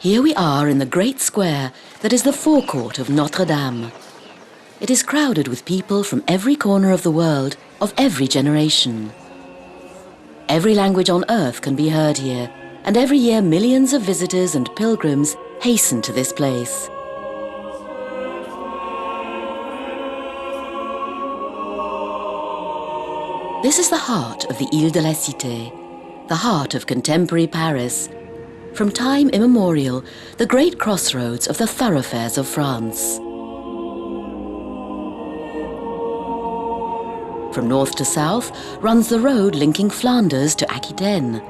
Here we are in the great square that is the forecourt of Notre-Dame. It is crowded with people from every corner of the world, of every generation. Every language on earth can be heard here, and every year millions of visitors and pilgrims hasten to this place. This is the heart of the Ile de la Cité, the heart of contemporary Paris. From time immemorial, the great crossroads of the thoroughfares of France. From north to south runs the road linking Flanders to Aquitaine.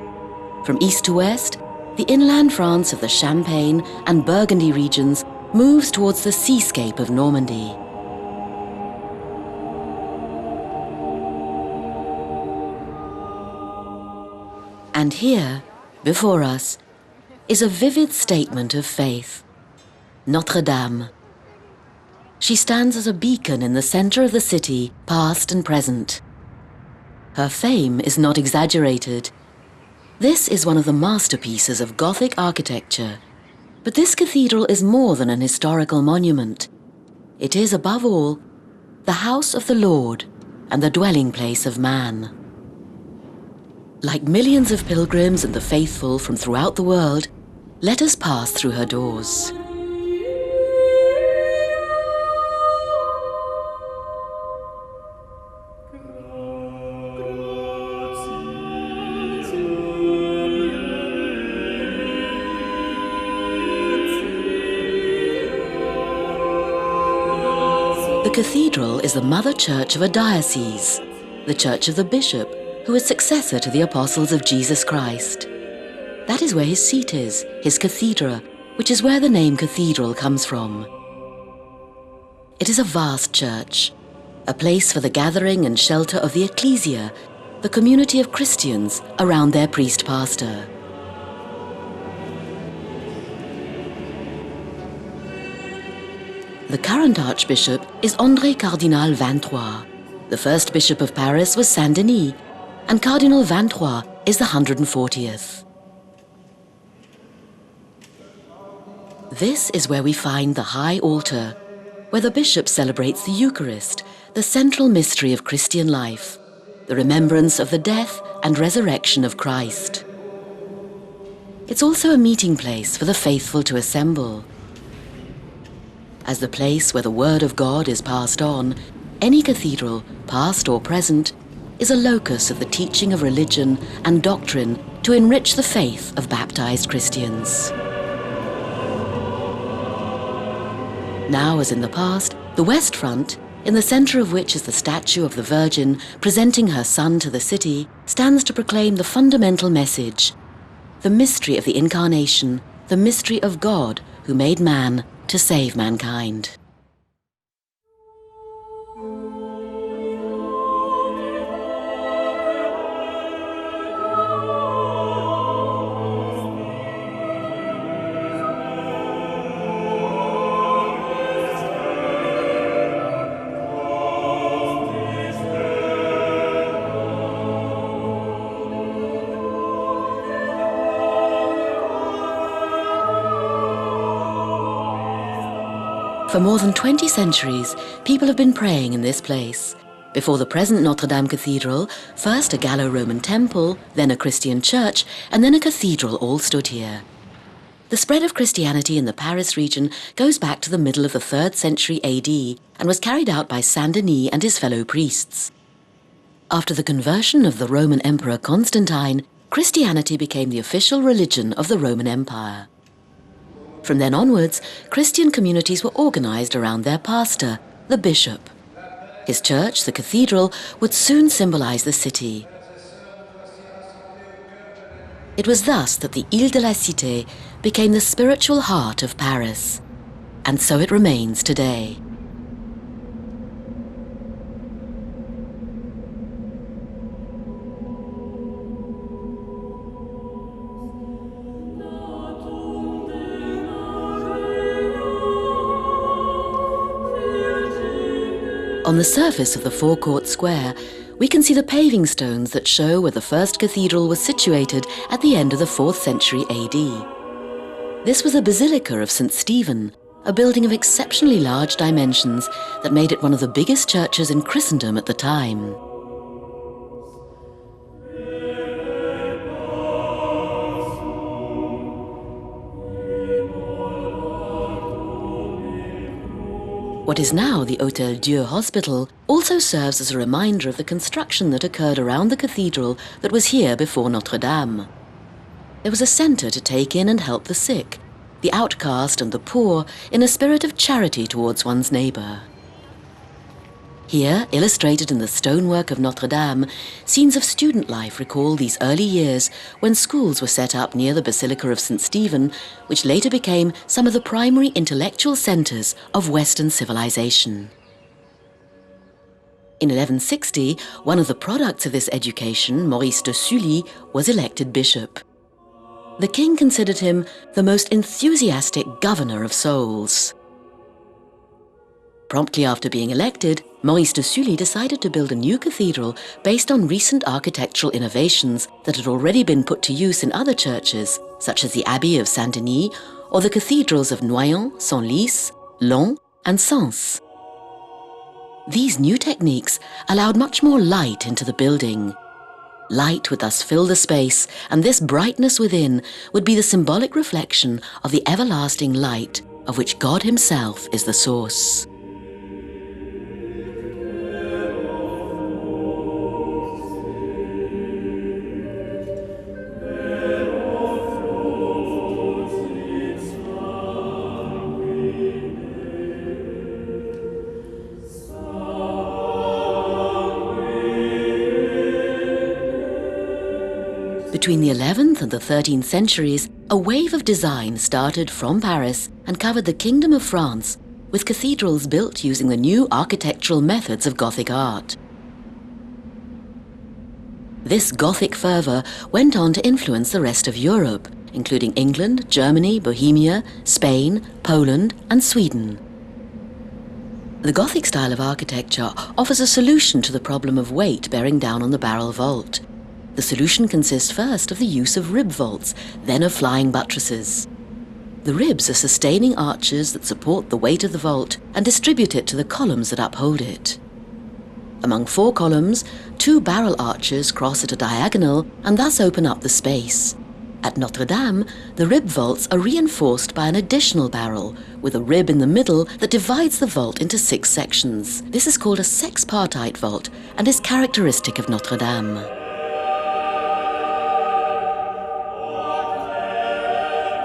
From east to west, the inland France of the Champagne and Burgundy regions moves towards the seascape of Normandy. And here, before us, is a vivid statement of faith. Notre-Dame. She stands as a beacon in the center of the city, past and present. Her fame is not exaggerated. This is one of the masterpieces of Gothic architecture. But this cathedral is more than an historical monument. It is, above all, the house of the Lord and the dwelling place of man. Like millions of pilgrims and the faithful from throughout the world, let us pass through her doors. The cathedral is the mother church of a diocese, the church of the bishop, who is successor to the apostles of Jesus Christ. That is where his seat is, his cathedra, which is where the name cathedral comes from. It is a vast church, a place for the gathering and shelter of the ecclesia, the community of Christians around their priest-pastor. The current archbishop is André Cardinal 23. The first bishop of Paris was Saint-Denis, and Cardinal 23 is the 140th. This is where we find the high altar, where the bishop celebrates the Eucharist, the central mystery of Christian life, the remembrance of the death and resurrection of Christ. It's also a meeting place for the faithful to assemble. As the place where the Word of God is passed on, any cathedral, past or present, is a locus of the teaching of religion and doctrine to enrich the faith of baptized Christians. Now, as in the past, the west front, in the center of which is the statue of the Virgin presenting her Son to the city, stands to proclaim the fundamental message, the mystery of the Incarnation, the mystery of God who made man to save mankind. For more than 20 centuries, people have been praying in this place. Before the present Notre-Dame Cathedral, first a Gallo-Roman temple, then a Christian church, and then a cathedral all stood here. The spread of Christianity in the Paris region goes back to the middle of the 3rd century AD and was carried out by Saint-Denis and his fellow priests. After the conversion of the Roman Emperor Constantine, Christianity became the official religion of the Roman Empire. From then onwards, Christian communities were organized around their pastor, the bishop. His church, the cathedral, would soon symbolize the city. It was thus that the Ile de la Cité became the spiritual heart of Paris, and so it remains today. On the surface of the forecourt square, we can see the paving stones that show where the first cathedral was situated at the end of the 4th century AD. This was a basilica of St. Stephen, a building of exceptionally large dimensions that made it one of the biggest churches in Christendom at the time. What is now the Hôtel Dieu Hospital also serves as a reminder of the construction that occurred around the cathedral that was here before Notre-Dame. There was a centre to take in and help the sick, the outcast and the poor in a spirit of charity towards one's neighbour. Here, illustrated in the stonework of Notre-Dame, scenes of student life recall these early years when schools were set up near the Basilica of St. Stephen, which later became some of the primary intellectual centres of Western civilization. In 1160, one of the products of this education, Maurice de Sully, was elected bishop. The king considered him the most enthusiastic governor of souls. Promptly after being elected, Maurice de Sully decided to build a new cathedral based on recent architectural innovations that had already been put to use in other churches, such as the Abbey of Saint-Denis or the cathedrals of Noyon, Senlis, Laon and Sens. These new techniques allowed much more light into the building. Light would thus fill the space, and this brightness within would be the symbolic reflection of the everlasting light of which God himself is the source. Between the 11th and the 13th centuries, a wave of design started from Paris and covered the Kingdom of France, with cathedrals built using the new architectural methods of Gothic art. This Gothic fervour went on to influence the rest of Europe, including England, Germany, Bohemia, Spain, Poland and Sweden. The Gothic style of architecture offers a solution to the problem of weight bearing down on the barrel vault. The solution consists first of the use of rib vaults, then of flying buttresses. The ribs are sustaining arches that support the weight of the vault and distribute it to the columns that uphold it. Among 4 columns, 2 barrel arches cross at a diagonal and thus open up the space. At Notre-Dame, the rib vaults are reinforced by an additional barrel, with a rib in the middle that divides the vault into 6 sections. This is called a sexpartite vault and is characteristic of Notre-Dame.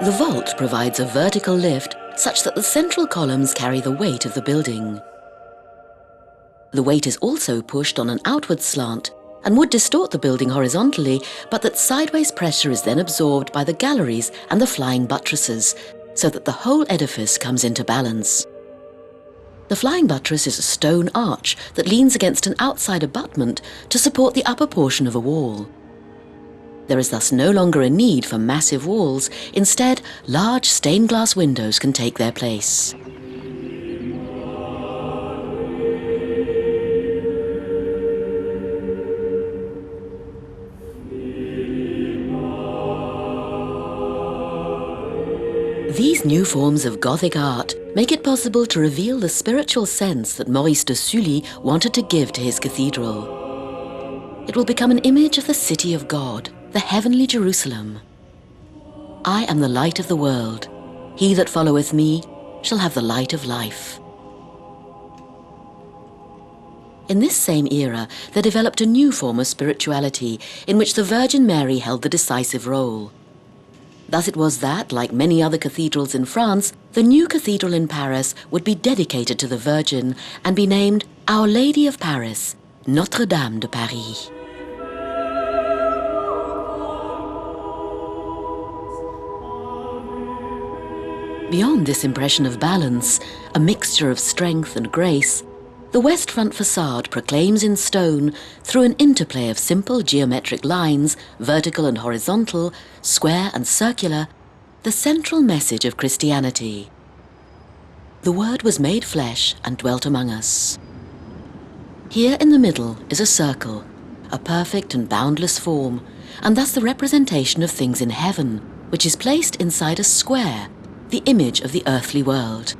The vault provides a vertical lift such that the central columns carry the weight of the building. The weight is also pushed on an outward slant and would distort the building horizontally, but that sideways pressure is then absorbed by the galleries and the flying buttresses, so that the whole edifice comes into balance. The flying buttress is a stone arch that leans against an outside abutment to support the upper portion of a wall. There is thus no longer a need for massive walls. Instead, large stained glass windows can take their place. These new forms of Gothic art make it possible to reveal the spiritual sense that Maurice de Sully wanted to give to his cathedral. It will become an image of the city of God, the heavenly Jerusalem. I am the light of the world. He that followeth me shall have the light of life. In this same era, there developed a new form of spirituality in which the Virgin Mary held the decisive role. Thus it was that, like many other cathedrals in France, the new cathedral in Paris would be dedicated to the Virgin and be named Our Lady of Paris, Notre-Dame de Paris. Beyond this impression of balance, a mixture of strength and grace, the west front facade proclaims in stone, through an interplay of simple geometric lines, vertical and horizontal, square and circular, the central message of Christianity. The Word was made flesh and dwelt among us. Here in the middle is a circle, a perfect and boundless form, and thus the representation of things in heaven, which is placed inside a square, the image of the earthly world.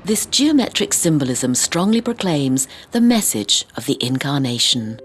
This geometric symbolism strongly proclaims the message of the Incarnation.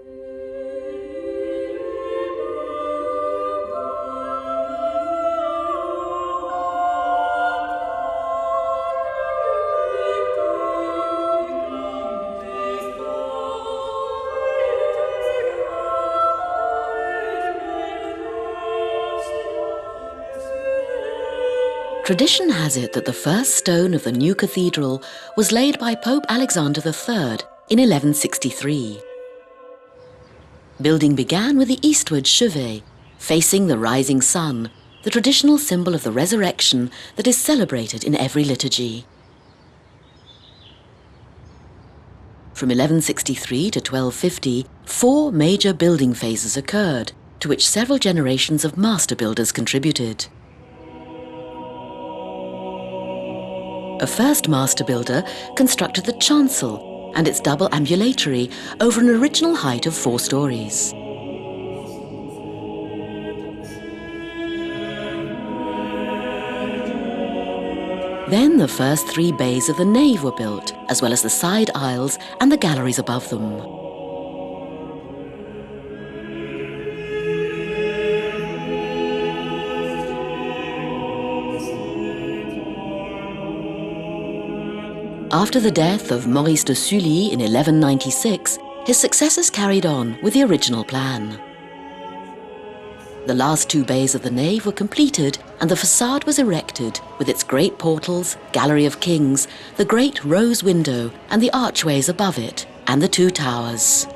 Tradition has it that the first stone of the new cathedral was laid by Pope Alexander III in 1163. Building began with the eastward chevet, facing the rising sun, the traditional symbol of the resurrection that is celebrated in every liturgy. From 1163 to 1250, 4 major building phases occurred, to which several generations of master builders contributed. A first master builder constructed the chancel and its double ambulatory over an original height of 4 stories. Then the first 3 bays of the nave were built, as well as the side aisles and the galleries above them. After the death of Maurice de Sully in 1196, his successors carried on with the original plan. The last 2 bays of the nave were completed and the facade was erected with its great portals, gallery of kings, the great rose window and the archways above it, and the 2 towers.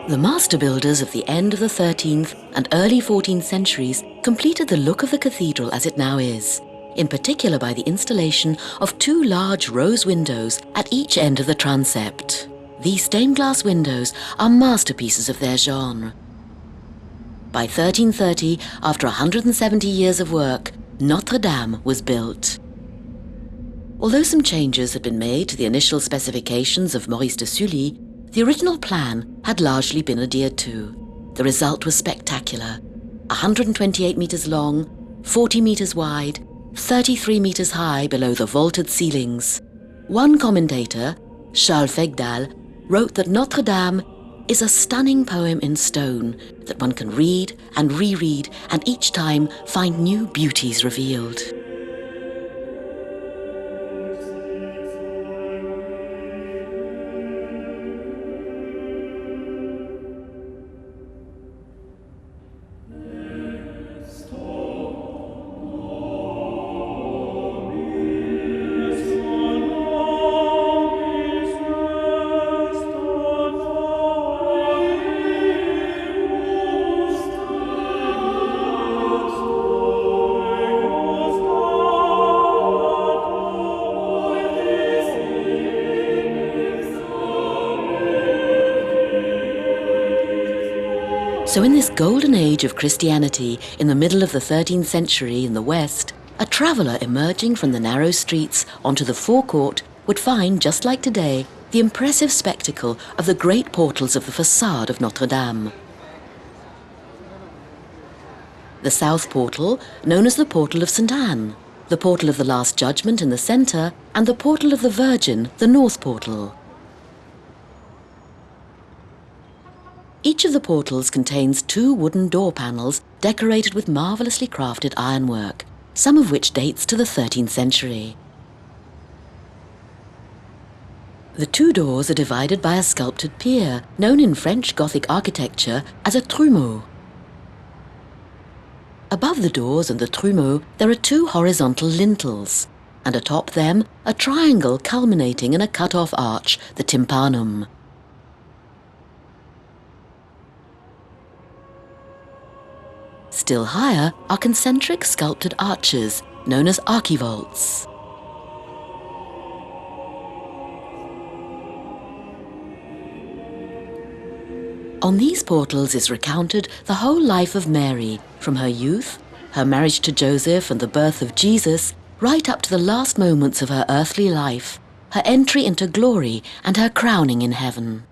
The master builders of the end of the 13th and early 14th centuries completed the look of the cathedral as it now is, in particular by the installation of 2 large rose windows at each end of the transept. These stained glass windows are masterpieces of their genre. By 1330, after 170 years of work, Notre-Dame was built. Although some changes had been made to the initial specifications of Maurice de Sully, the original plan had largely been adhered to. The result was spectacular. 128 meters long, 40 meters wide, 33 meters high below the vaulted ceilings. One commentator, Charles Fegdal, wrote that Notre-Dame is a stunning poem in stone that one can read and reread and each time find new beauties revealed. So in this golden age of Christianity in the middle of the 13th century in the West, a traveller emerging from the narrow streets onto the forecourt would find, just like today, the impressive spectacle of the great portals of the facade of Notre-Dame. The south portal, known as the Portal of St. Anne, the Portal of the Last Judgement in the centre, and the Portal of the Virgin, the north portal. Each of the portals contains 2 wooden door panels decorated with marvellously crafted ironwork, some of which dates to the 13th century. The 2 doors are divided by a sculpted pier, known in French Gothic architecture as a trumeau. Above the doors and the trumeau there are 2 horizontal lintels, and atop them a triangle culminating in a cut-off arch, the tympanum. Still higher are concentric sculpted arches, known as archivolts. On these portals is recounted the whole life of Mary, from her youth, her marriage to Joseph and the birth of Jesus, right up to the last moments of her earthly life, her entry into glory and her crowning in heaven.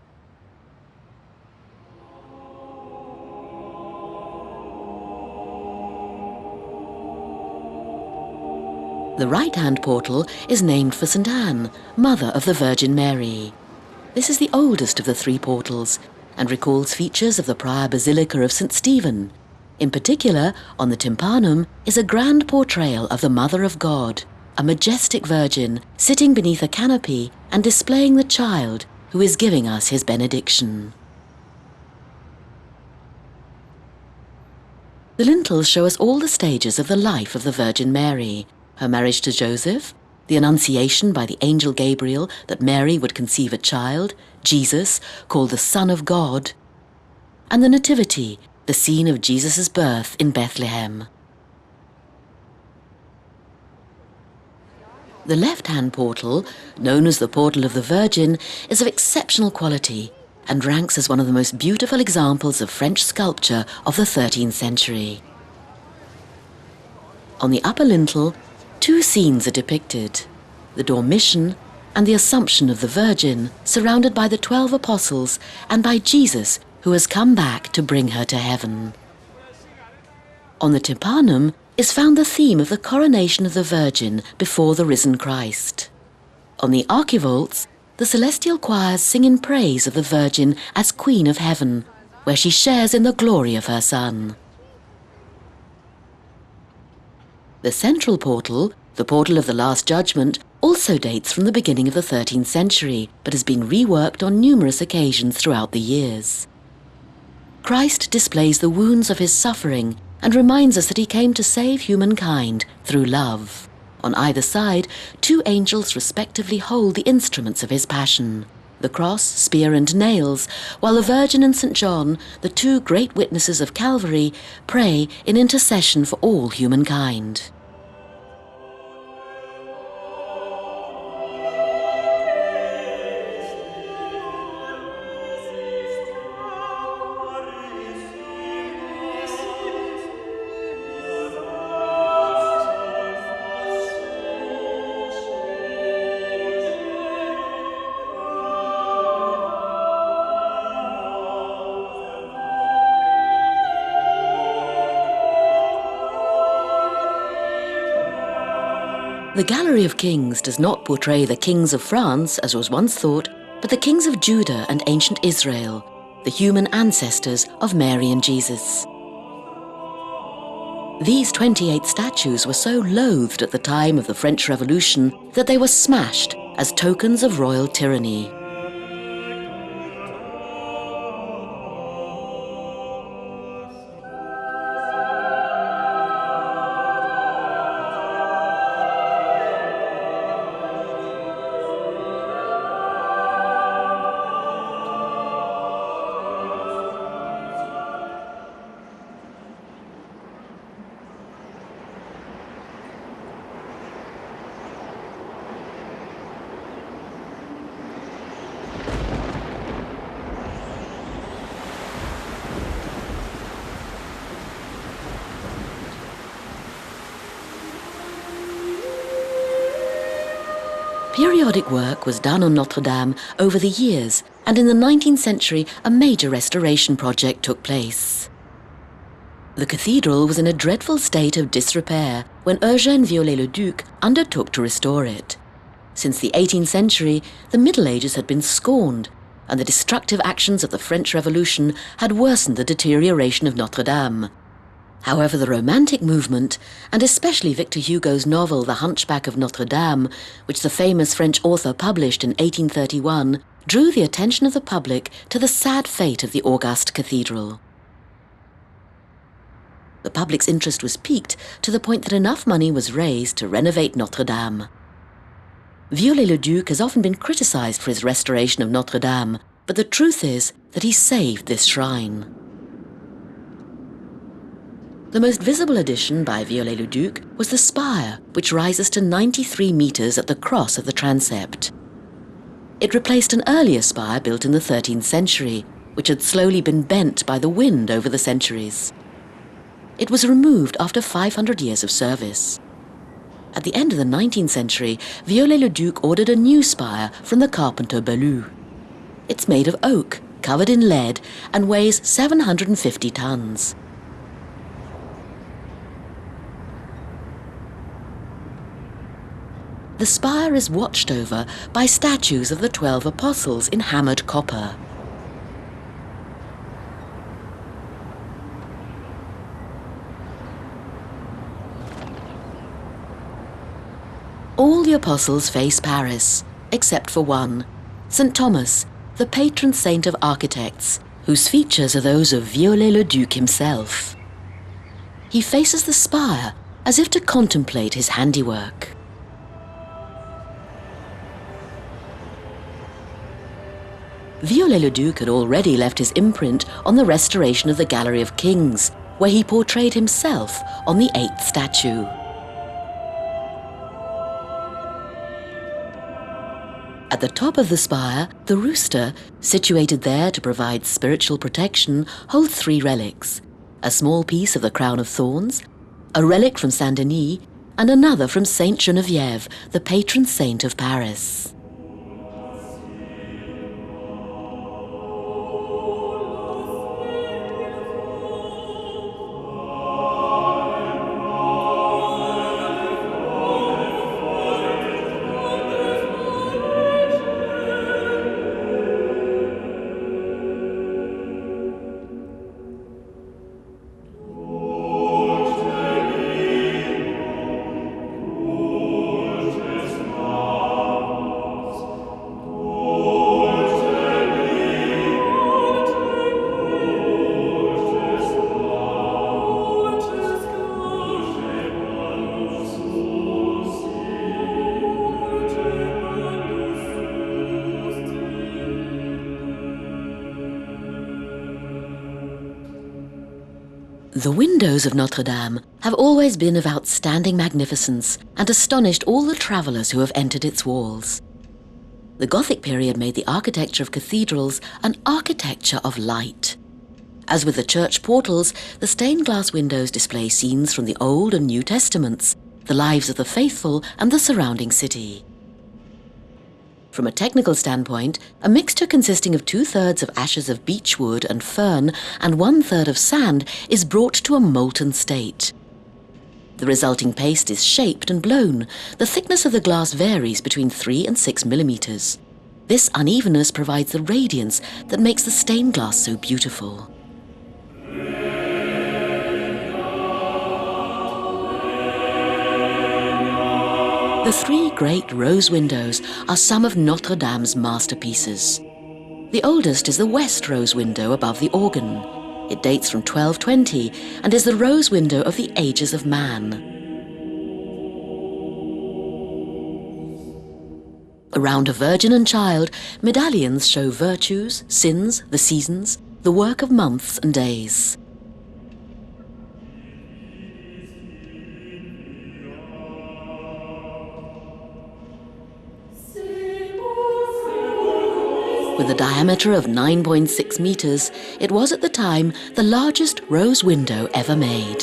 The right-hand portal is named for St. Anne, Mother of the Virgin Mary. This is the oldest of the three portals and recalls features of the prior Basilica of St. Stephen. In particular, on the tympanum is a grand portrayal of the Mother of God, a majestic Virgin sitting beneath a canopy and displaying the child who is giving us his benediction. The lintels show us all the stages of the life of the Virgin Mary: her marriage to Joseph, the Annunciation by the angel Gabriel that Mary would conceive a child, Jesus, called the Son of God, and the Nativity, the scene of Jesus' birth in Bethlehem. The left-hand portal, known as the Portal of the Virgin, is of exceptional quality and ranks as one of the most beautiful examples of French sculpture of the 13th century. On the upper lintel, two scenes are depicted: the Dormition and the Assumption of the Virgin, surrounded by the 12 apostles and by Jesus, who has come back to bring her to heaven. On the tympanum is found the theme of the coronation of the Virgin before the risen Christ. On the archivolts, the celestial choirs sing in praise of the Virgin as Queen of Heaven, where she shares in the glory of her Son. The central portal, the Portal of the Last Judgement, also dates from the beginning of the 13th century, but has been reworked on numerous occasions throughout the years. Christ displays the wounds of his suffering and reminds us that he came to save humankind through love. On either side, two angels respectively hold the instruments of his passion: the cross, spear and nails, while the Virgin and St. John, the two great witnesses of Calvary, pray in intercession for all humankind. The Gallery of Kings does not portray the kings of France, as was once thought, but the kings of Judah and ancient Israel, the human ancestors of Mary and Jesus. These 28 statues were so loathed at the time of the French Revolution that they were smashed as tokens of royal tyranny. Periodic work was done on Notre-Dame over the years, and in the 19th century a major restoration project took place. The cathedral was in a dreadful state of disrepair when Eugène Viollet-le-Duc undertook to restore it. Since the 18th century, the Middle Ages had been scorned, and the destructive actions of the French Revolution had worsened the deterioration of Notre-Dame. However, the Romantic movement, and especially Victor Hugo's novel The Hunchback of Notre Dam, which the famous French author published in 1831, drew the attention of the public to the sad fate of the august cathedral. The public's interest was piqued to the point that enough money was raised to renovate Notre Dame. Viollet-le-Duc has often been criticized for his restoration of Notre Dame, but the truth is that he saved this shrine. The most visible addition by Viollet-le-Duc was the spire, which rises to 93 meters at the cross of the transept. It replaced an earlier spire built in the 13th century, which had slowly been bent by the wind over the centuries. It was removed after 500 years of service. At the end of the 19th century, Viollet-le-Duc ordered a new spire from the carpenter Bellu. It's made of oak, covered in lead, and weighs 750 tons. the spire is watched over by statues of the 12 apostles in hammered copper. All the apostles face Paris, except for one, St. Thomas, the patron saint of architects, whose features are those of Viollet-le-Duc himself. He faces the spire as if to contemplate his handiwork. Viollet-le-Duc had already left his imprint on the restoration of the Gallery of Kings, where he portrayed himself on the 8th statue. At the top of the spire, the rooster, situated there to provide spiritual protection, holds 3 relics: a small piece of the crown of thorns, a relic from Saint-Denis, and another from Saint Geneviève, the patron saint of Paris. The windows of Notre-Dame have always been of outstanding magnificence and astonished all the travellers who have entered its walls. The Gothic period made the architecture of cathedrals an architecture of light. As with the church portals, the stained glass windows display scenes from the Old and New Testaments, the lives of the faithful and the surrounding city. From a technical standpoint, a mixture consisting of 2/3 of ashes of beechwood and fern and 1/3 of sand is brought to a molten state. The resulting paste is shaped and blown. The thickness of the glass varies between 3 and 6 millimeters. This unevenness provides the radiance that makes the stained glass so beautiful. The 3 great rose windows are some of Notre Dame's masterpieces. The oldest is the west rose window above the organ. It dates from 1220 and is the rose window of the ages of man. Around a Virgin and Child, medallions show virtues, sins, the seasons, the work of months and days. With a diameter of 9.6 meters, it was at the time the largest rose window ever made.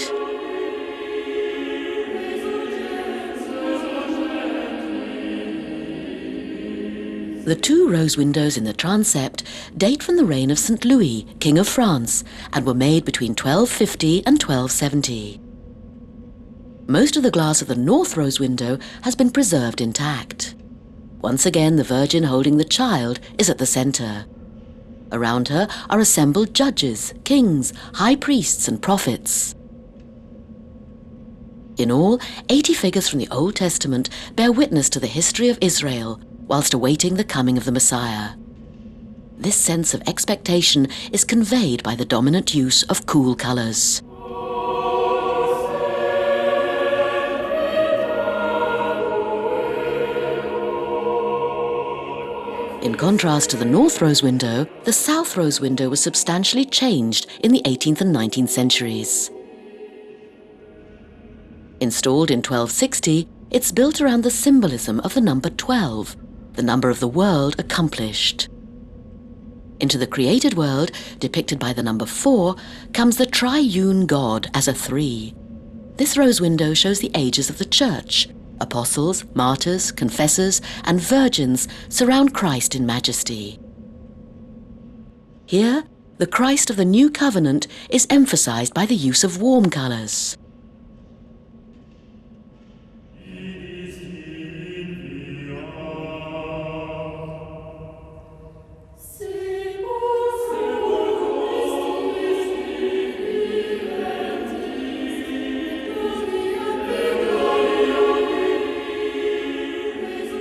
The 2 rose windows in the transept date from the reign of St. Louis, King of France, and were made between 1250 and 1270. Most of the glass of the north rose window has been preserved intact. Once again, the Virgin holding the Child is at the center. Around her are assembled judges, kings, high priests, and prophets. In all, 80 figures from the Old Testament bear witness to the history of Israel, whilst awaiting the coming of the Messiah. This sense of expectation is conveyed by the dominant use of cool colors. In contrast to the north rose window, the south rose window was substantially changed in the 18th and 19th centuries. Installed in 1260, it's built around the symbolism of the number 12, the number of the world accomplished. Into the created world, depicted by the number 4, comes the triune God as a 3. This rose window shows the ages of the Church. Apostles, martyrs, confessors, and virgins surround Christ in majesty. Here, the Christ of the New Covenant is emphasized by the use of warm colors.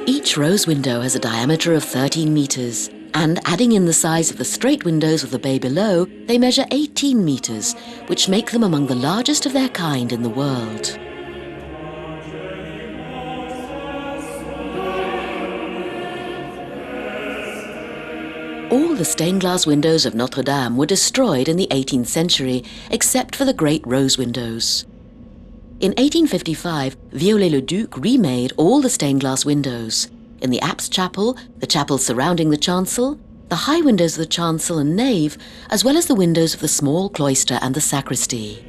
Each rose window has a diameter of 13 meters, and adding in the size of the straight windows of the bay below, they measure 18 meters, which make them among the largest of their kind in the world. All the stained glass windows of Notre-Dame were destroyed in the 18th century, except for the great rose windows. In 1855, Viollet-le-Duc remade all the stained glass windows. In the apse chapel, the chapels surrounding the chancel, the high windows of the chancel and nave, as well as the windows of the small cloister and the sacristy.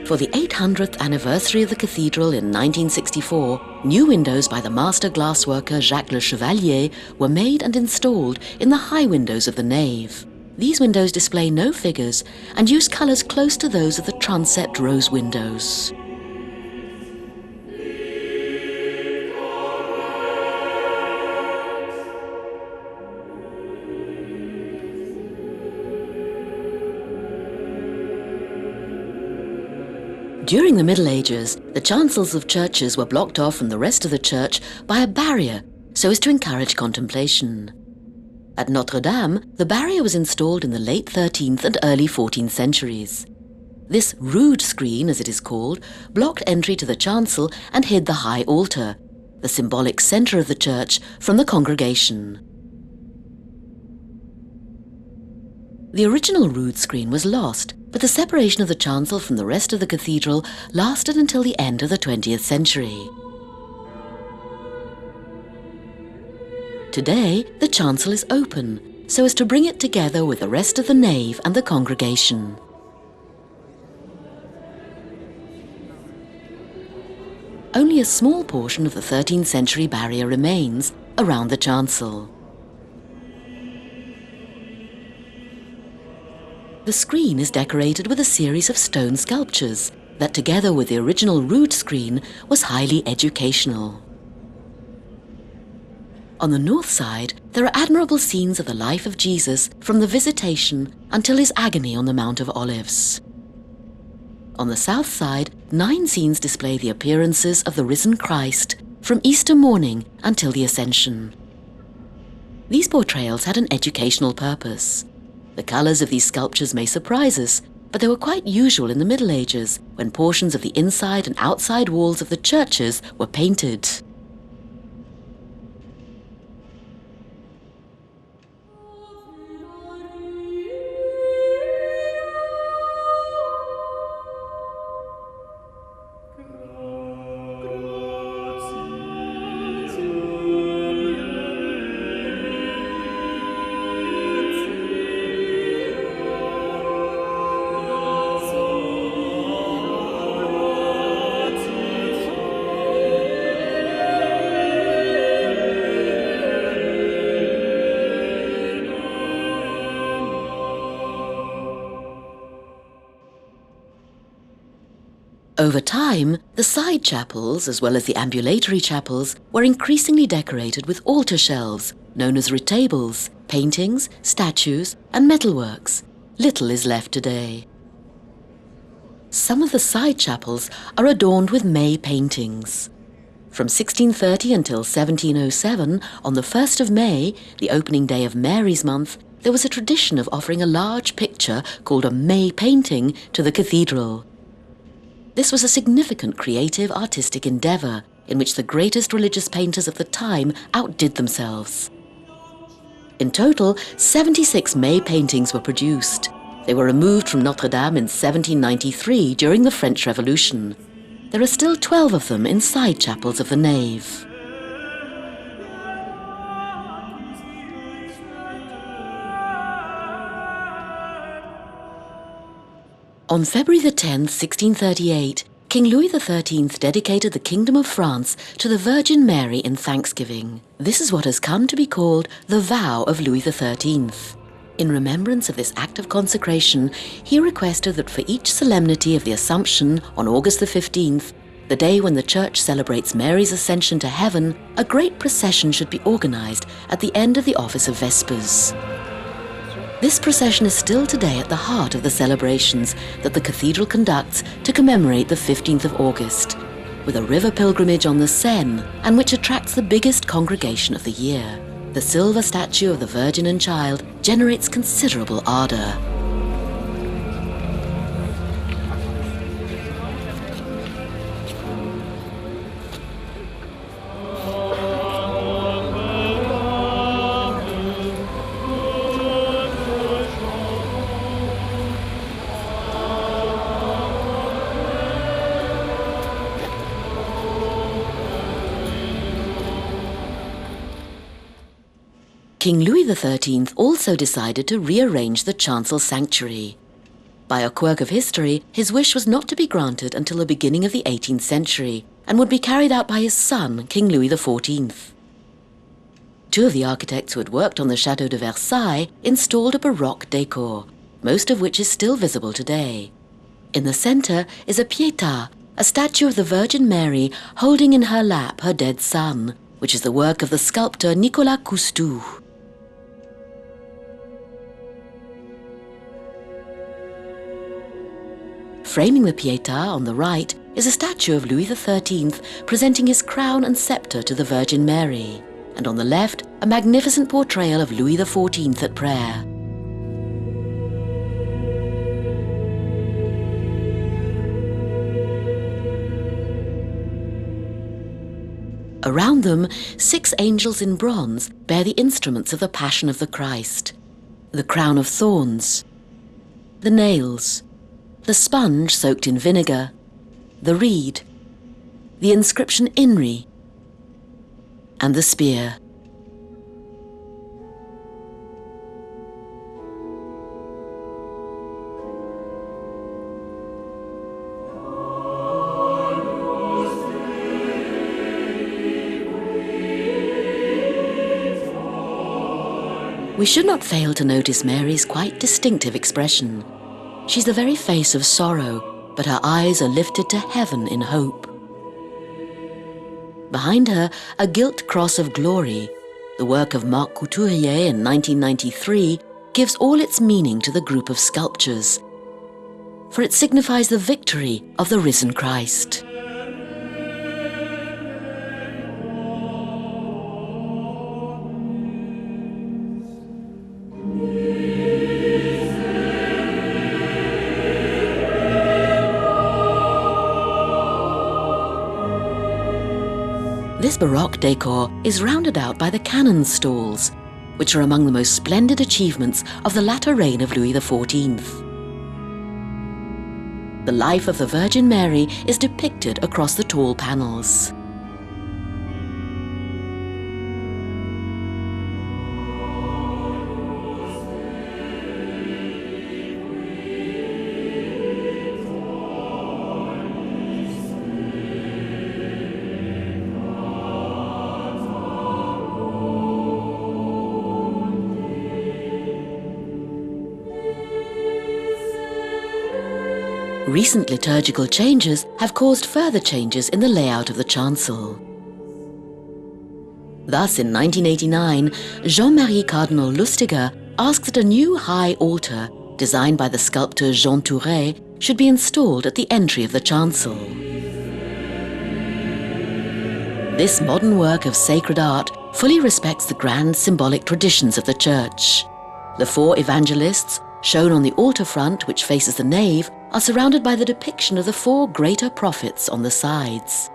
For the 800th anniversary of the cathedral in 1964, new windows by the master glassworker Jacques Le Chevalier were made and installed in the high windows of the nave. These windows display no figures and use colours close to those of the transept rose windows. During the Middle Ages, the chancels of churches were blocked off from the rest of the church by a barrier so as to encourage contemplation. At Notre-Dame, the barrier was installed in the late 13th and early 14th centuries. This rood screen, as it is called, blocked entry to the chancel and hid the high altar, the symbolic centre of the church, from the congregation. The original rood screen was lost, but the separation of the chancel from the rest of the cathedral lasted until the end of the 20th century. Today, the chancel is open, so as to bring it together with the rest of the nave and the congregation. Only a small portion of the 13th century barrier remains around the chancel. The screen is decorated with a series of stone sculptures that, together with the original rood screen, was highly educational. On the north side, there are admirable scenes of the life of Jesus from the Visitation until his agony on the Mount of Olives. On the south side, 9 scenes display the appearances of the risen Christ from Easter morning until the Ascension. These portrayals had an educational purpose. The colours of these sculptures may surprise us, but they were quite usual in the Middle Ages, when portions of the inside and outside walls of the churches were painted. Over time, the side chapels, as well as the ambulatory chapels, were increasingly decorated with altar shelves, known as retables, paintings, statues, and metalworks. Little is left today. Some of the side chapels are adorned with May paintings. From 1630 until 1707, on the 1st of May, the opening day of Mary's month, there was a tradition of offering a large picture called a May painting to the cathedral. This was a significant creative artistic endeavour in which the greatest religious painters of the time outdid themselves. In total, 76 May paintings were produced. They were removed from Notre-Dame in 1793 during the French Revolution. There are still 12 of them in side chapels of the nave. On February the 10th, 1638, King Louis XIII dedicated the Kingdom of France to the Virgin Mary in thanksgiving. This is what has come to be called the Vow of Louis XIII. In remembrance of this act of consecration, he requested that for each solemnity of the Assumption on August the 15th, the day when the Church celebrates Mary's ascension to heaven, a great procession should be organized at the end of the office of Vespers. This procession is still today at the heart of the celebrations that the cathedral conducts to commemorate the 15th of August, with a river pilgrimage on the Seine, and which attracts the biggest congregation of the year. The silver statue of the Virgin and Child generates considerable ardor. King Louis XIII also decided to rearrange the chancel sanctuary. By a quirk of history, his wish was not to be granted until the beginning of the 18th century, and would be carried out by his son, King Louis XIV. Two of the architects who had worked on the Château de Versailles installed a Baroque decor, most of which is still visible today. In the center is a Pietà, a statue of the Virgin Mary holding in her lap her dead son, which is the work of the sculptor Nicolas Coustou. Framing the Pietà on the right is a statue of Louis XIII presenting his crown and scepter to the Virgin Mary, and on the left, a magnificent portrayal of Louis XIV at prayer. Around them, 6 angels in bronze bear the instruments of the Passion of the Christ: the crown of thorns, the nails, the sponge soaked in vinegar, the reed, the inscription INRI, and the spear. We should not fail to notice Mary's quite distinctive expression. She's the very face of sorrow, but her eyes are lifted to heaven in hope. Behind her, a gilt cross of glory, the work of Marc Couturier in 1993, gives all its meaning to the group of sculptures, for it signifies the victory of the risen Christ. This Baroque decor is rounded out by the cannon stalls, which are among the most splendid achievements of the latter reign of Louis XIV. The life of the Virgin Mary is depicted across the tall panels. Recent liturgical changes have caused further changes in the layout of the chancel. Thus, in 1989, Jean-Marie Cardinal Lustiger asked that a new high altar, designed by the sculptor Jean Touret, should be installed at the entry of the chancel. This modern work of sacred art fully respects the grand symbolic traditions of the Church. The 4 evangelists, shown on the altar front which faces the nave, are surrounded by the depiction of the 4 greater prophets on the sides.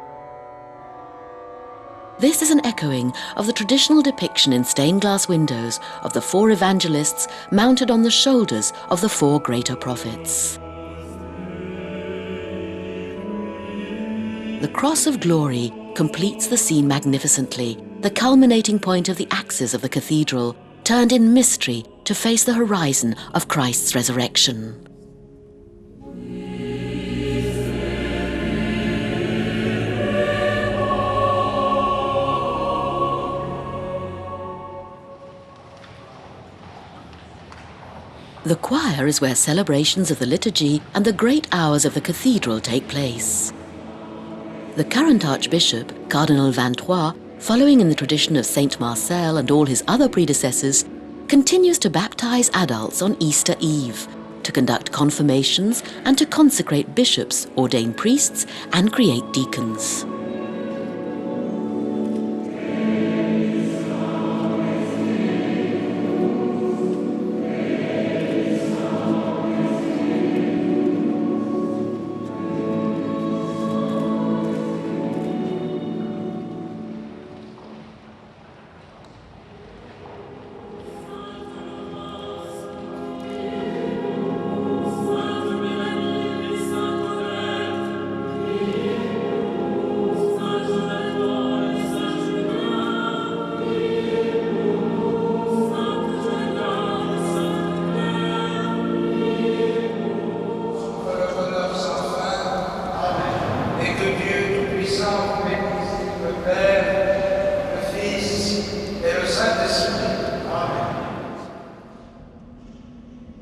This is an echoing of the traditional depiction in stained glass windows of the 4 evangelists mounted on the shoulders of the 4 greater prophets. The Cross of Glory completes the scene magnificently, the culminating point of the axis of the cathedral, turned in mystery to face the horizon of Christ's resurrection. The choir is where celebrations of the liturgy and the great hours of the cathedral take place. The current Archbishop, Cardinal Vantrois, following in the tradition of Saint Marcel and all his other predecessors, continues to baptize adults on Easter Eve, to conduct confirmations and to consecrate bishops, ordain priests, and create deacons.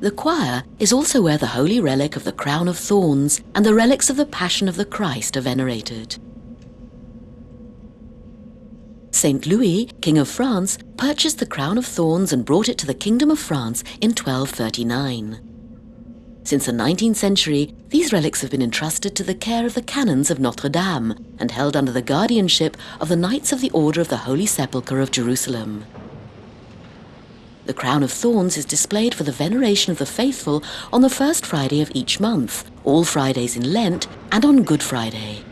The choir is also where the holy relic of the crown of thorns and the relics of the Passion of the Christ are venerated. Saint Louis, King of France, purchased the crown of thorns and brought it to the Kingdom of France in 1239. Since the 19th century, these relics have been entrusted to the care of the canons of Notre-Dame and held under the guardianship of the Knights of the Order of the Holy Sepulchre of Jerusalem. The crown of thorns is displayed for the veneration of the faithful on the first Friday of each month, all Fridays in Lent, and on Good Friday.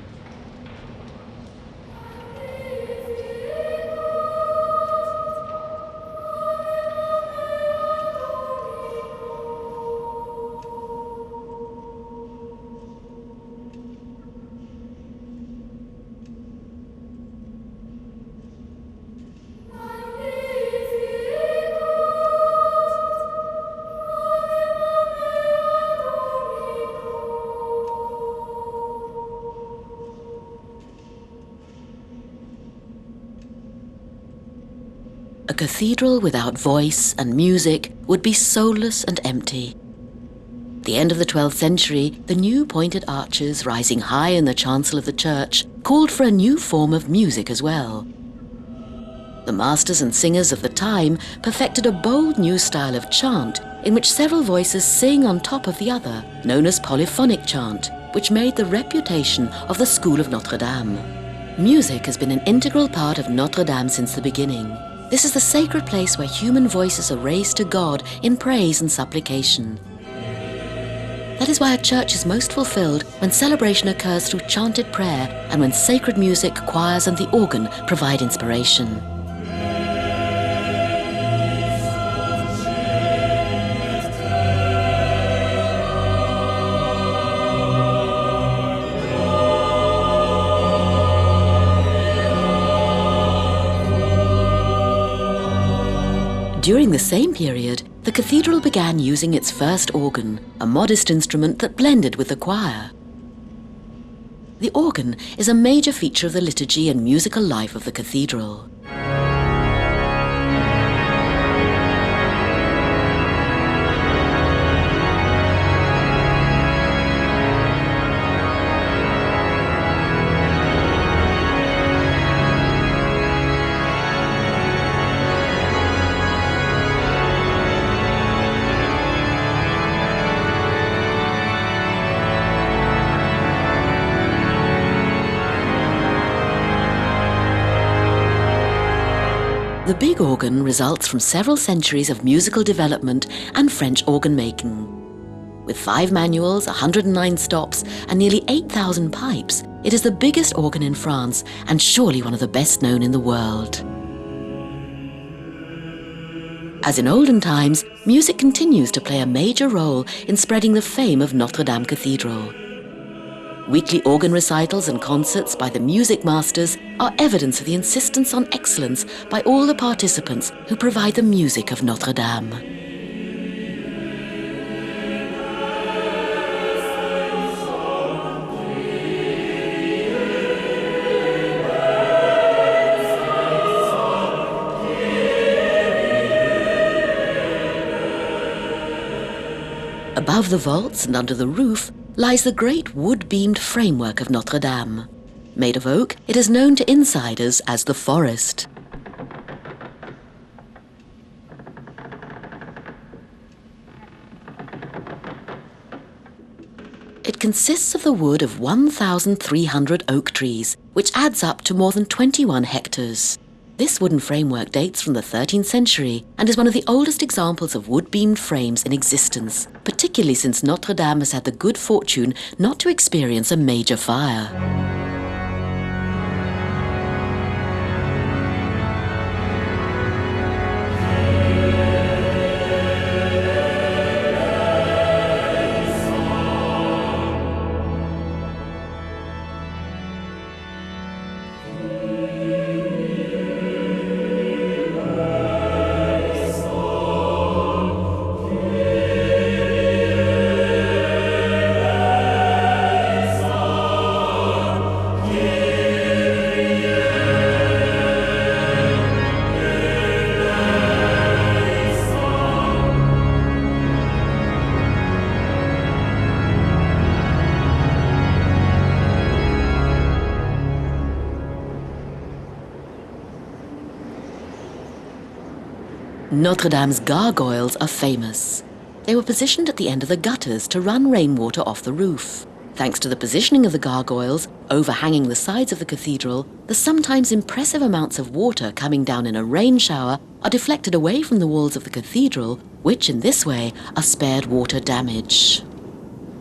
A cathedral without voice and music would be soulless and empty. At the end of the 12th century, the new pointed arches rising high in the chancel of the church called for a new form of music as well. The masters and singers of the time perfected a bold new style of chant in which several voices sing on top of the other, known as Polyphonic Chant, which made the reputation of the School of Notre-Dame. Music has been an integral part of Notre-Dame since the beginning. This is the sacred place where human voices are raised to God in praise and supplication. That is why a church is most fulfilled when celebration occurs through chanted prayer and when sacred music, choirs and the organ provide inspiration. During the same period, the cathedral began using its first organ, a modest instrument that blended with the choir. The organ is a major feature of the liturgy and musical life of the cathedral. The big organ results from several centuries of musical development and French organ making. With 5 manuals, 109 stops, and nearly 8,000 pipes, it is the biggest organ in France and surely one of the best known in the world. As in olden times, music continues to play a major role in spreading the fame of Notre-Dame Cathedral. Weekly organ recitals and concerts by the music masters are evidence of the insistence on excellence by all the participants who provide the music of Notre-Dame. Above the vaults and under the roof lies the great wood-beamed framework of Notre-Dame. Made of oak, it is known to insiders as the Forest. It consists of the wood of 1,300 oak trees, which adds up to more than 21 hectares. This wooden framework dates from the 13th century and is one of the oldest examples of wood-beamed frames in existence, particularly since Notre Dame has had the good fortune not to experience a major fire. Notre Dame's gargoyles are famous. They were positioned at the end of the gutters to run rainwater off the roof. Thanks to the positioning of the gargoyles, overhanging the sides of the cathedral, the sometimes impressive amounts of water coming down in a rain shower are deflected away from the walls of the cathedral, which in this way are spared water damage.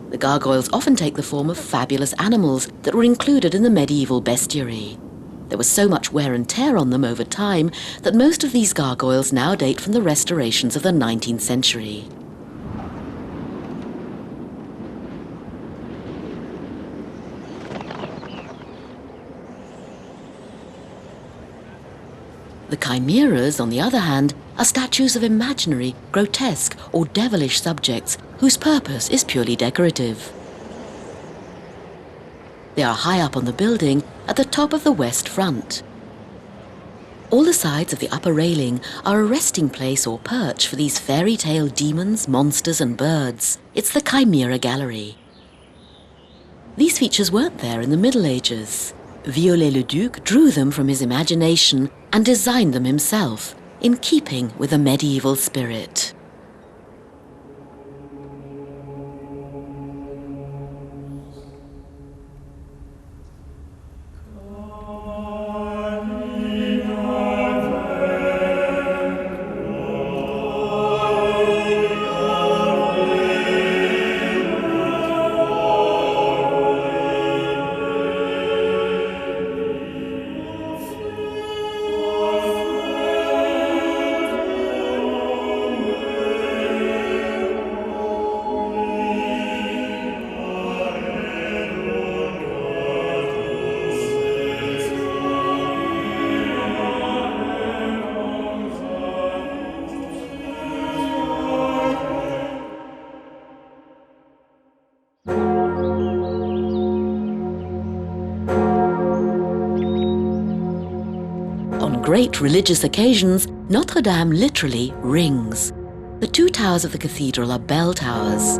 The gargoyles often take the form of fabulous animals that were included in the medieval bestiary. There was so much wear and tear on them over time that most of these gargoyles now date from the restorations of the 19th century. The chimeras, on the other hand, are statues of imaginary, grotesque, or devilish subjects whose purpose is purely decorative. They are high up on the building at the top of the west front. All the sides of the upper railing are a resting place or perch for these fairy tale demons, monsters, and birds. It's the Chimera Gallery. These features weren't there in the Middle Ages. Viollet-le-Duc drew them from his imagination and designed them himself, in keeping with the medieval spirit. On great religious occasions, Notre Dame literally rings. The two towers of the cathedral are bell towers.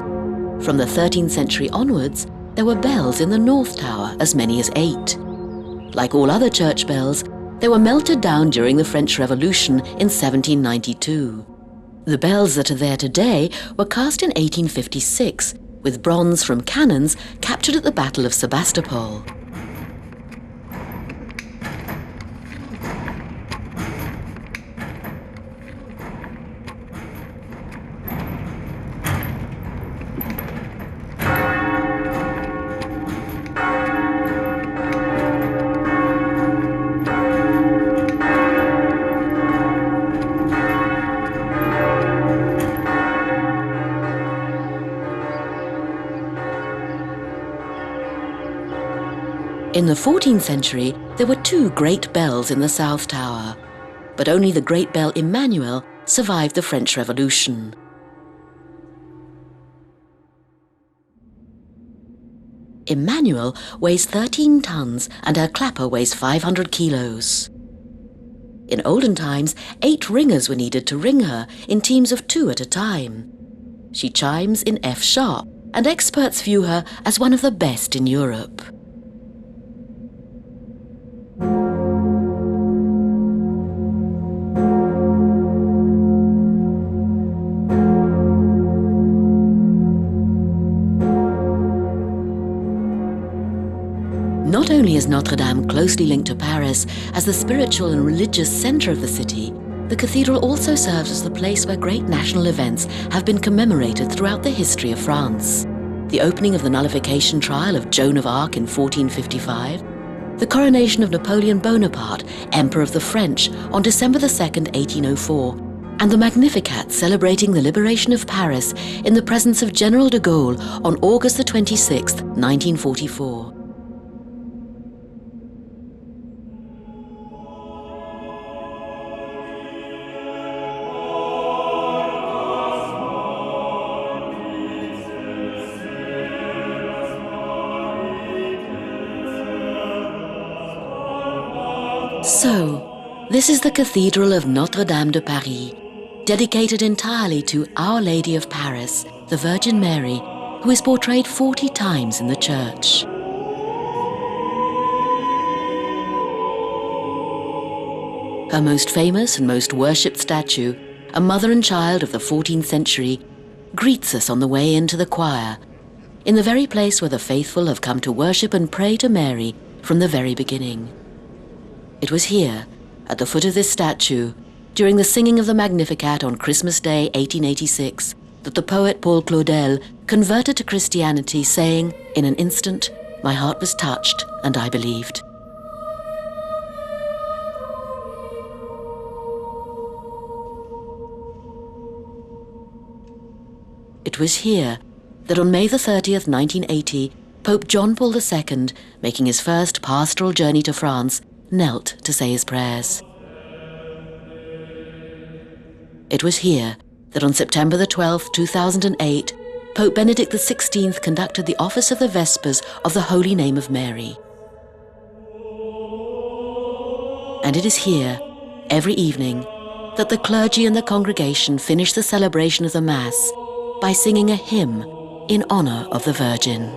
From the 13th century onwards, there were bells in the north tower, as many as 8. Like all other church bells, they were melted down during the French Revolution in 1792. The bells that are there today were cast in 1856, with bronze from cannons captured at the Battle of Sebastopol. In the 14th century, there were 2 great bells in the South Tower, but only the great bell Emmanuel survived the French Revolution. Emmanuel weighs 13 tons and her clapper weighs 500 kilos. In olden times, 8 ringers were needed to ring her in teams of 2 at a time. She chimes in F sharp, and experts view her as one of the best in Europe. Not only is Notre-Dame closely linked to Paris as the spiritual and religious centre of the city, the cathedral also serves as the place where great national events have been commemorated throughout the history of France. The opening of the nullification trial of Joan of Arc in 1455, the coronation of Napoleon Bonaparte, Emperor of the French, on December 2nd, 1804, and the Magnificat celebrating the liberation of Paris in the presence of General de Gaulle on August 26th, 1944. So, this is the Cathedral of Notre-Dame de Paris, dedicated entirely to Our Lady of Paris, the Virgin Mary, who is portrayed 40 times in the church. Her most famous and most worshipped statue, a mother and child of the 14th century, greets us on the way into the choir, in the very place where the faithful have come to worship and pray to Mary from the very beginning. It was here, at the foot of this statue, during the singing of the Magnificat on Christmas Day 1886, that the poet Paul Claudel converted to Christianity, saying, "In an instant, my heart was touched and I believed." It was here that on May 30th, 1980, Pope John Paul II, making his first pastoral journey to France, knelt to say his prayers. It was here that on September 12th, 2008, Pope Benedict XVI conducted the office of the Vespers of the Holy Name of Mary. And it is here, every evening, that the clergy and the congregation finish the celebration of the Mass by singing a hymn in honor of the Virgin.